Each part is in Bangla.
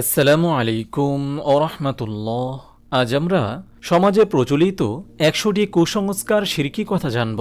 আসসালামু আলাইকুম ওরহমাতুল্লাহ। আজ আমরা সমাজে প্রচলিত ১০০টি কুসংস্কার শিরকি কথা জানব,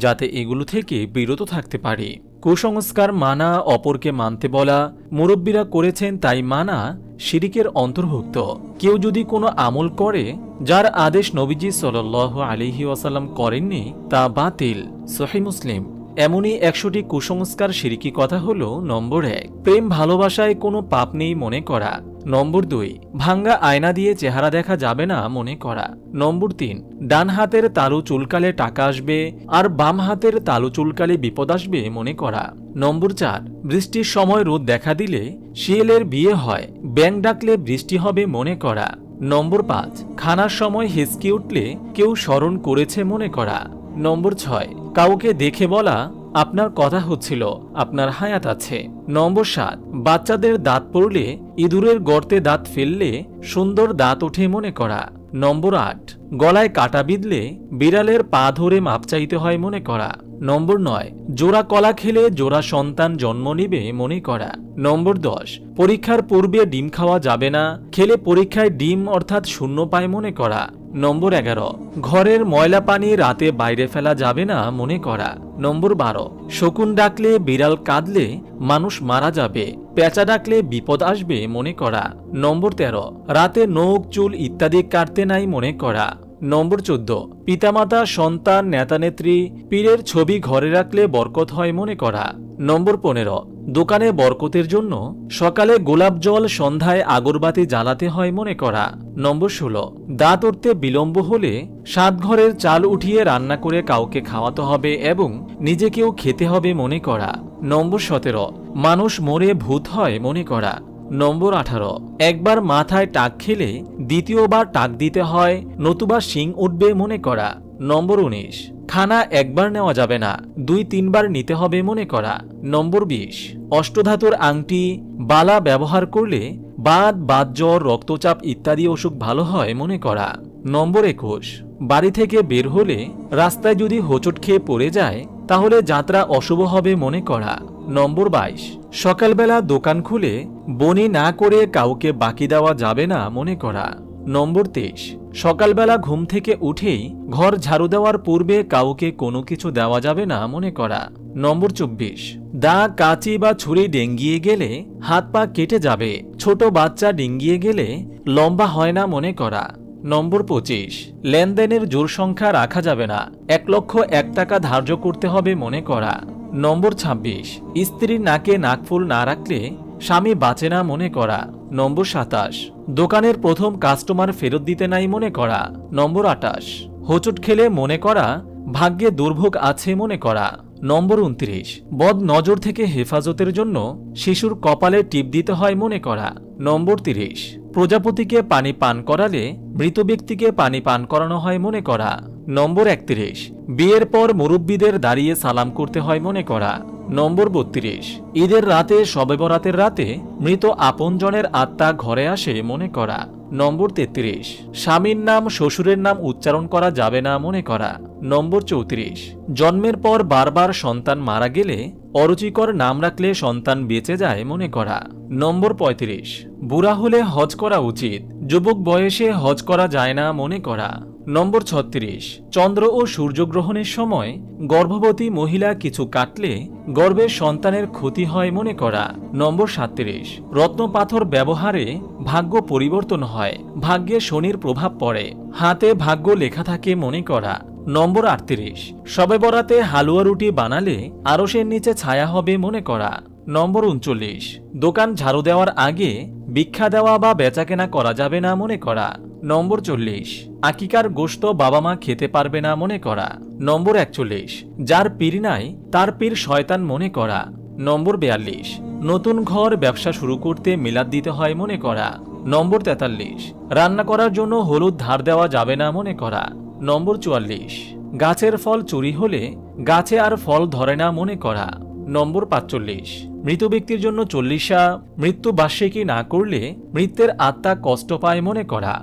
যাতে এগুলো থেকে বিরত থাকতে পারি। কুসংস্কার মানা, অপরকে মানতে বলা, মুরব্বীরা করেছেন তাই মানা শিরিকের অন্তর্ভুক্ত। কেউ যদি কোনো আমল করে যার আদেশ নবীজি সাল্লাল্লাহু আলাইহি ওয়াসাল্লাম করেননি, তা বাতিল। সহিহ মুসলিম। এমনই ১০০টি কুসংস্কার শিরকি কথা হল: নম্বর ১, প্রেম ভালোবাসায় কোনো পাপ নেই মনে করা। নম্বর ২, ভাঙ্গা আয়না দিয়ে চেহারা দেখা যাবে না মনে করা। নম্বর ৩, ডান হাতের তালু চুলকালে টাকা আসবে আর বাম হাতের তালু চুলকালে বিপদ আসবে মনে করা। নম্বর ৪, বৃষ্টির সময় রোদ দেখা দিলে শিয়ালের বিয়ে হয়, ব্যাঙ ডাকলে বৃষ্টি হবে মনে করা। নম্বর ৫, খানার সময় হেঁচকি উঠলে কেউ স্মরণ করেছে মনে করা। নম্বর ৬, কাউকে দেখে বলা, আপনার কথা হচ্ছিল, আপনার হায়াত আছে। নম্বর ৭, বাচ্চাদের দাঁত পড়লে ইঁদুরের গর্তে দাঁত ফেললে সুন্দর দাঁত ওঠে মনে করা। নম্বর ৮, গলায় কাটা বিঁধলে বিড়ালের পা ধরে মাপ চাইতে হয় মনে করা। নম্বর ৯, জোড়া কলা খেলে জোড়া সন্তান জন্ম নিবে মনে করা। নম্বর ১০, পরীক্ষার পূর্বে ডিম খাওয়া যাবে না, খেলে পরীক্ষায় ডিম অর্থাৎ শূন্য পায় মনে করা। নম্বর ১১, ঘরের ময়লা পানি রাতে বাইরে ফেলা যাবে না মনে করা। নম্বর ১২, শকুন ডাকলে বিড়াল কাঁদলে মানুষ মারা যাবে, পেঁচা ডাকলে বিপদ আসবে মনে করা। নম্বর ১৩, রাতে নখ চুল ইত্যাদি কাটতে নাই মনে করা। নম্বর ১৪, পিতামাতা সন্তান নেতানেত্রী পীরের ছবি ঘরে রাখলে বরকত হয় মনে করা। নম্বর ১৫, দোকানে বরকতের জন্য সকালে গোলাপ জল, সন্ধ্যায় আগরবাতি জ্বালাতে হয় মনে করা। নম্বর ১৬, দাঁত উঠতে বিলম্ব হলে ৭ ঘরের চাল উঠিয়ে রান্না করে কাউকে খাওয়াতে হবে এবং নিজেকেও খেতে হবে মনে করা। নম্বর ১৭, মানুষ মরে ভূত হয় মনে করা। নম্বর ১৮, একবার মাথায় টাক খেলে দ্বিতীয়বার টাক দিতে হয়, নতুবা শিং উঠবে মনে করা। নম্বর ১৯, খানা একবার নেওয়া যাবে না, ২-৩ বার নিতে হবে মনে করা। নম্বর ২০, অষ্টধাতুর আংটি, বালা ব্যবহার করলে বাতজ্বর, রক্তচাপ ইত্যাদি অসুখ ভালো হয় মনে করা। নম্বর ২১, বাড়ি থেকে বের হলে রাস্তায় যদি হোঁচট খেয়ে পড়ে যায় তাহলে যাত্রা অশুভ হবে মনে করা। নম্বর ২২, সকালবেলা দোকান খুলে বনি না করে কাউকে বাকি দেওয়া যাবে না মনে করা। নম্বর ২৩, সকালবেলা ঘুম থেকে উঠেই ঘর ঝাড়ু দেওয়ার পূর্বে কাউকে কোনো কিছু দেওয়া যাবে না মনে করা। নম্বর ২৪, দা, কাঁচি বা ছুরি ডেঙ্গিয়ে গেলে হাত পা কেটে যাবে, ছোট বাচ্চা ডিঙ্গিয়ে গেলে লম্বা হয় না মনে করা। নম্বর ২৫, লেনদেনের জোড় সংখ্যা রাখা যাবে না, ১,০০,০০০ টাকা ধার্য করতে হবে মনে করা। নম্বর ২৬, স্ত্রীর নাকে নাকফুল না রাখলে স্বামী বাঁচে না মনে করা। নম্বর ২৭, দোকানের প্রথম কাস্টমার ফেরত দিতে নাই মনে করা। নম্বর ২৮, হোঁচট খেলে মনে করা ভাগ্যে দুর্ভোগ আছে মনে করা। নম্বর ২৯, বদ নজর থেকে হেফাজতের জন্য শিশুর কপালে টিপ দিতে হয় মনে করা। নম্বর ৩০, প্রজাপতিকে পানি পান করালে মৃত ব্যক্তিকে পানি পান করানো হয় মনে করা। নম্বর ৩১, বিয়ের পর মুরব্বীদের দাঁড়িয়ে সালাম করতে হয় মনে করা। নম্বর ৩২, ঈদের রাতে, শবে বরাতের রাতে মৃত আপনজনের আত্মা ঘরে আসে মনে করা। নম্বর ৩৩, স্বামীর নাম শ্বশুরের নাম উচ্চারণ করা যাবে না মনে করা। নম্বর ৩৪, জন্মের পর বারবার সন্তান মারা গেলে অরুচিকর নাম রাখলে সন্তান বেঁচে যায় মনে করা। নম্বর ৩৫, বুড়া হলে হজ করা উচিত, যুবক বয়সে হজ করা যায় না মনে করা। নম্বর ৩৬, চন্দ্র ও সূর্যগ্রহণের সময় গর্ভবতী মহিলা কিছু কাটলে গর্ভের সন্তানের ক্ষতি হয় মনে করা। নম্বর ৩৭, রত্নপাথর ব্যবহারে ভাগ্য পরিবর্তন হয়, ভাগ্যে শনির প্রভাব পড়ে, হাতে ভাগ্য লেখা থাকে মনে করা। নম্বর ৩৮, শবে বরাতে হালুয়া রুটি বানালে আরশের নিচে ছায়া হবে মনে করা। নম্বর ৩৯, দোকান ঝাড়ু দেওয়ার আগে ভিক্ষা দেওয়া বা বেচাকেনা করা যাবে না মনে করা। নম্বর ৪০, আকিকার গোশত বাবা মা খেতে পারবে না মনে করা। নম্বর ৪১, যার পীর নাই তার পীর শয়তান মনে করা। নম্বর ৪২, নতুন ঘর ব্যবসা শুরু করতে মিলাদ দিতে হয় মনে করা। নম্বর ৪৩, রান্না করার জন্য হলুদ ধার দেওয়া যাবে না মনে করা। নম্বর ৪৪, গাছের ফল চুরি হলে গাছে আর ফল ধরে না মনে করা। নম্বর ৪৫, মৃত ব্যক্তির জন্য ৪০ মৃত্যু বার্ষিকী না করলে মৃত্যের আত্মা কষ্ট পায় মনে করা।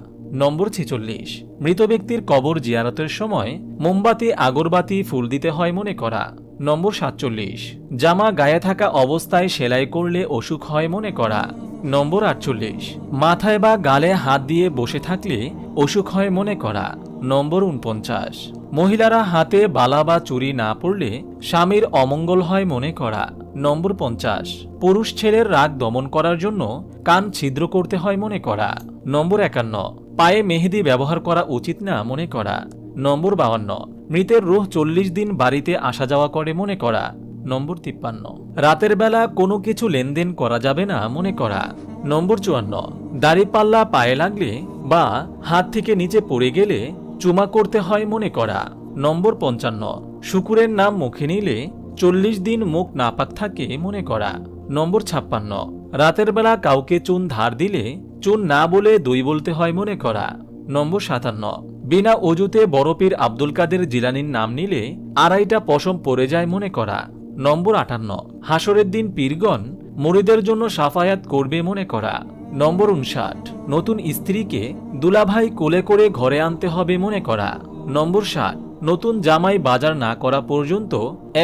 নম্বর ৪৬, মৃত ব্যক্তির কবর জিয়ারতের সময় মোমবাতি, আগরবাতি, ফুল দিতে হয় মনে করা। নম্বর ৪৭, জামা গায়ে থাকা অবস্থায় সেলাই করলে অসুখ হয় মনে করা। নম্বর 48, মাথায় বা গালে হাত দিয়ে বসে থাকলে অসুখ হয় মনে করা। নম্বর 49, মহিলারা হাতে বালা বা চুড়ি না পরলে স্বামীর অমঙ্গল হয় মনে করা। নম্বর 50, পুরুষ ছেলের রাগ দমন করার জন্য কান ছিদ্র করতে হয় মনে করা। নম্বর 51, পায়ে মেহেদি ব্যবহার করা উচিত না মনে করা। নম্বর 52, মৃতের রূহ 40 দিন বাড়িতে আসা যাওয়া করে মনে করা। নম্বর 53, রাতের বেলা কোনো কিছু লেনদেন করা যাবে না মনে করা। নম্বর 54, দাড়িপাল্লা পায়ে লাগলে বা হাত থেকে নিচে পড়ে গেলে চুমা করতে হয় মনে করা। নম্বর 55, শুকুরের নাম মুখে নিলে 40 দিন মুখ নাপাক থাকে মনে করা। নম্বর 56, রাতের বেলা কাউকে চুন ধার দিলে চুন না বলে দই বলতে হয় মনে করা। নম্বর 57, বিনা অজুতে বড় পীর আব্দুল কাদের জিলানির নাম নিলে 2.5টা পশম পড়ে যায় মনে করা। নম্বর 58, হাসরের দিন পীরগণ মুরিদের জন্য সাফায়াত করবে মনে করা। নম্বর 59, নতুন স্ত্রীকে দুলাভাই কোলে করে ঘরে আনতে হবে মনে করা। নম্বর 60, নতুন জামাই বাজার না করা পর্যন্ত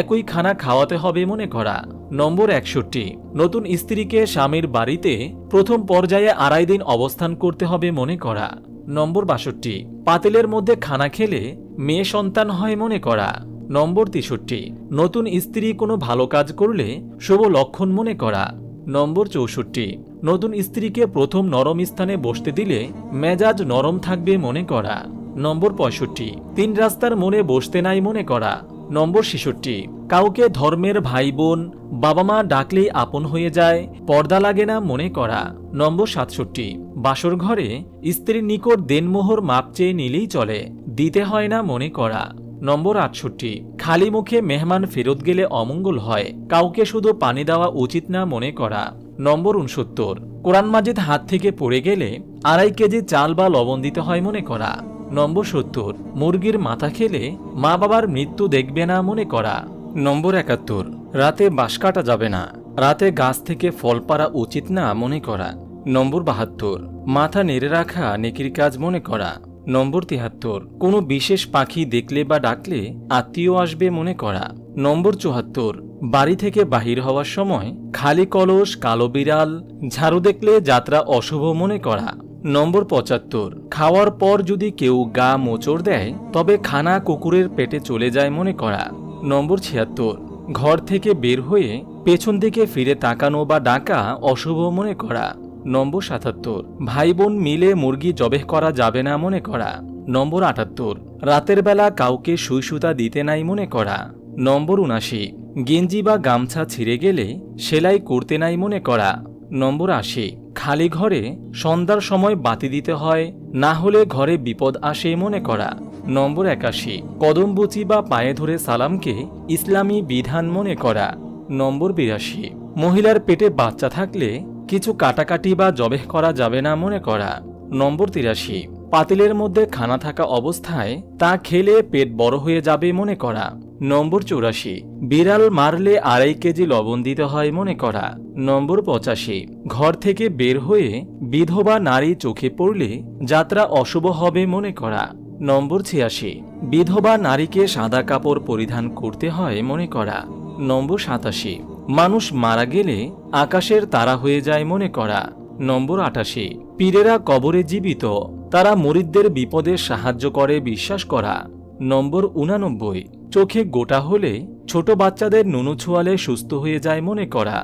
একই খানা খাওয়াতে হবে মনে করা। নম্বর 61, নতুন স্ত্রীকে স্বামীর বাড়িতে প্রথম পর্যায়ে 2.5 দিন অবস্থান করতে হবে মনে করা। নম্বর 62, পাতিলের মধ্যে খানা খেলে মেয়ে সন্তান হয় মনে করা। নম্বর 63, নতুন স্ত্রী কোনো ভালো কাজ করলে শুভ লক্ষণ মনে করা। নম্বর 64, নতুন স্ত্রীকে প্রথম নরম স্থানে বসতে দিলে মেজাজ নরম থাকবে মনে করা। নম্বর 65, 3 রাস্তার মোড়ে বসতে নাই মনে করা। নম্বর 66, কাউকে ধর্মের ভাই বোন বাবা মা ডাকলেই আপন হয়ে যায়, পর্দা লাগে না মনে করা। নম্বর 67, বাসর ঘরে স্ত্রীর নিকট দেনমোহর মাপ চেয়ে নিলেই চলে, দিতে হয় না মনে করা। নম্বর 68, খালি মুখে মেহমান ফেরত গেলে অমঙ্গল হয়, কাউকে শুধু পানি দেওয়া উচিত না মনে করা। নম্বর 69, কোরআন মাজিদ হাত থেকে পড়ে গেলে 2.5 কেজি চাল বা লবণ দিতে হয় মনে করা। নম্বর 70, মুরগির মাথা খেলে মা বাবার মৃত্যু দেখবে না মনে করা। নম্বর 71, রাতে বাঁশ কাটা যাবে না, রাতে গাছ থেকে ফল পাড়া উচিত না মনে করা। নম্বর 72, মাথা নেড়ে রাখা নেকির কাজ মনে করা। নম্বর 73, কোনো বিশেষ পাখি দেখলে বা ডাকলে আত্মীয় আসবে মনে করা। নম্বর 74, বাড়ি থেকে বাহির হওয়ার সময় খালি কলস, কালো বিড়াল, ঝাড়ু দেখলে যাত্রা অশুভ মনে করা। নম্বর 75, খাওয়ার পর যদি কেউ গা মোচড় দেয় তবে খানা কুকুরের পেটে চলে যায় মনে করা। নম্বর 76, ঘর থেকে বের হয়ে পেছন দিকে ফিরে তাকানো বা ডাকা অশুভ মনে করা। নম্বর 77, ভাই বোন মিলে মুরগি জবেহ করা যাবে না মনে করা। নম্বর 78, রাতের বেলা কাউকে সুই সুতা দিতে নাই মনে করা। নম্বর 79, গেঞ্জি বা গামছা ছিঁড়ে গেলে সেলাই করতে নাই মনে করা। নম্বর 80, খালি ঘরে সন্ধ্যার সময় বাতি দিতে হয়, না হলে ঘরে বিপদ আসে মনে করা। নম্বর 81, কদমবুচি বা পায়ে ধরে সালামকে ইসলামী বিধান মনে করা। নম্বর 82, মহিলার পেটে বাচ্চা থাকলে কিছু কাটাকাটি বা জবেহ করা যাবে না মনে করা। নম্বর 83, পাতিলের মধ্যে খানা থাকা অবস্থায় তা খেলে পেট বড় হয়ে যাবে মনে করা। নম্বর 84, বিড়াল মারলে 2.5 কেজি লবণ দিতে হয় মনে করা। নম্বর 85, ঘর থেকে বের হয়ে বিধবা নারী চোখে পড়লে যাত্রা অশুভ হবে মনে করা। নম্বর 86, বিধবা নারীকে সাদা কাপড় পরিধান করতে হয় মনে করা। নম্বর 87, মানুষ মারা গেলে আকাশের তারা হয়ে যায় মনে করা। নম্বর 88, পীরেরা কবরে জীবিত, তারা মুরিদদের বিপদে সাহায্য করে বিশ্বাস করা। নম্বর 89, চোখে গোটা হলে ছোট বাচ্চাদের নুনু ছোয়ালে সুস্থ হয়ে যায় মনে করা।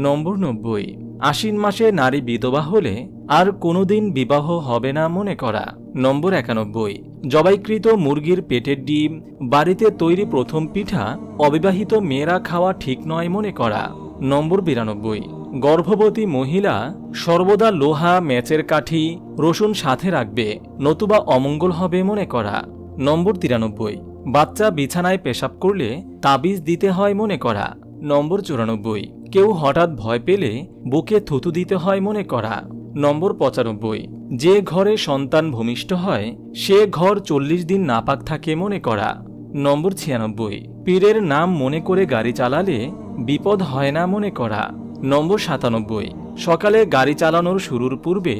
নম্বর 90, আশ্বিন মাসে নারী বিধবা হলে আর কোনোদিন বিবাহ হবে না মনে করা। নম্বর 91, জবাইকৃত মুরগির পেটের ডিম, বাড়িতে তৈরি প্রথম পিঠা অবিবাহিত মেয়েরা খাওয়া ঠিক নয় মনে করা। নম্বর 92, গর্ভবতী মহিলা সর্বদা লোহা, ম্যাচের কাঠি, রসুন সাথে রাখবে, নতুবা অমঙ্গল হবে মনে করা। নম্বর 93, বাচ্চা বিছানায় পেশাব করলে তাবিজ দিতে হয় মনে করা। নম্বর 94, কেউ হঠাৎ ভয় পেলে বুকে থুতু দিতে হয় মনে করা। নম্বর 95, যে ঘরে সন্তান ভূমিষ্ঠ হয় সে ঘর 40 দিন নাপাক থাকে মনে করা। নম্বর 96, পীরের নাম মনে করে গাড়ি চালালে বিপদ হয় না মনে করা। নম্বর 97, সকালে গাড়ি চালানোর শুরুর পূর্বে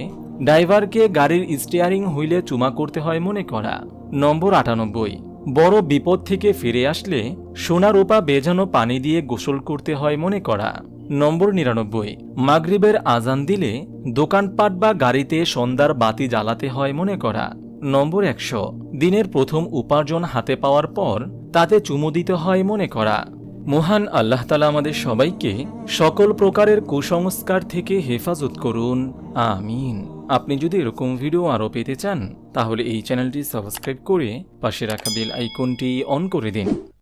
ড্রাইভারকে গাড়ির স্টিয়ারিং হুইলে চুমা করতে হয় মনে করা। নম্বর 98, বড় বিপদ থেকে ফিরে আসলে সোনা রূপা বেজানো পানি দিয়ে গোসল করতে হয় মনে করা। নম্বর 99, মাগরিবের আজান দিলে দোকানপাট বা গাড়িতে সন্ধ্যার বাতি জ্বালাতে হয় মনে করা। নম্বর 100, দিনের প্রথম উপার্জন হাতে পাওয়ার পর তাতে চুমু দিতে হয় মনে করা। মহান আল্লাহ তাআলা আমাদের সবাইকে সকল প্রকারের কুসংস্কার থেকে হেফাজত করুন, আমিন। আপনি যদি এরকম ভিডিও আরও পেতে চান তাহলে এই চ্যানেলটি সাবস্ক্রাইব করে পাশে রাখা বেল আইকনটি অন করে দিন।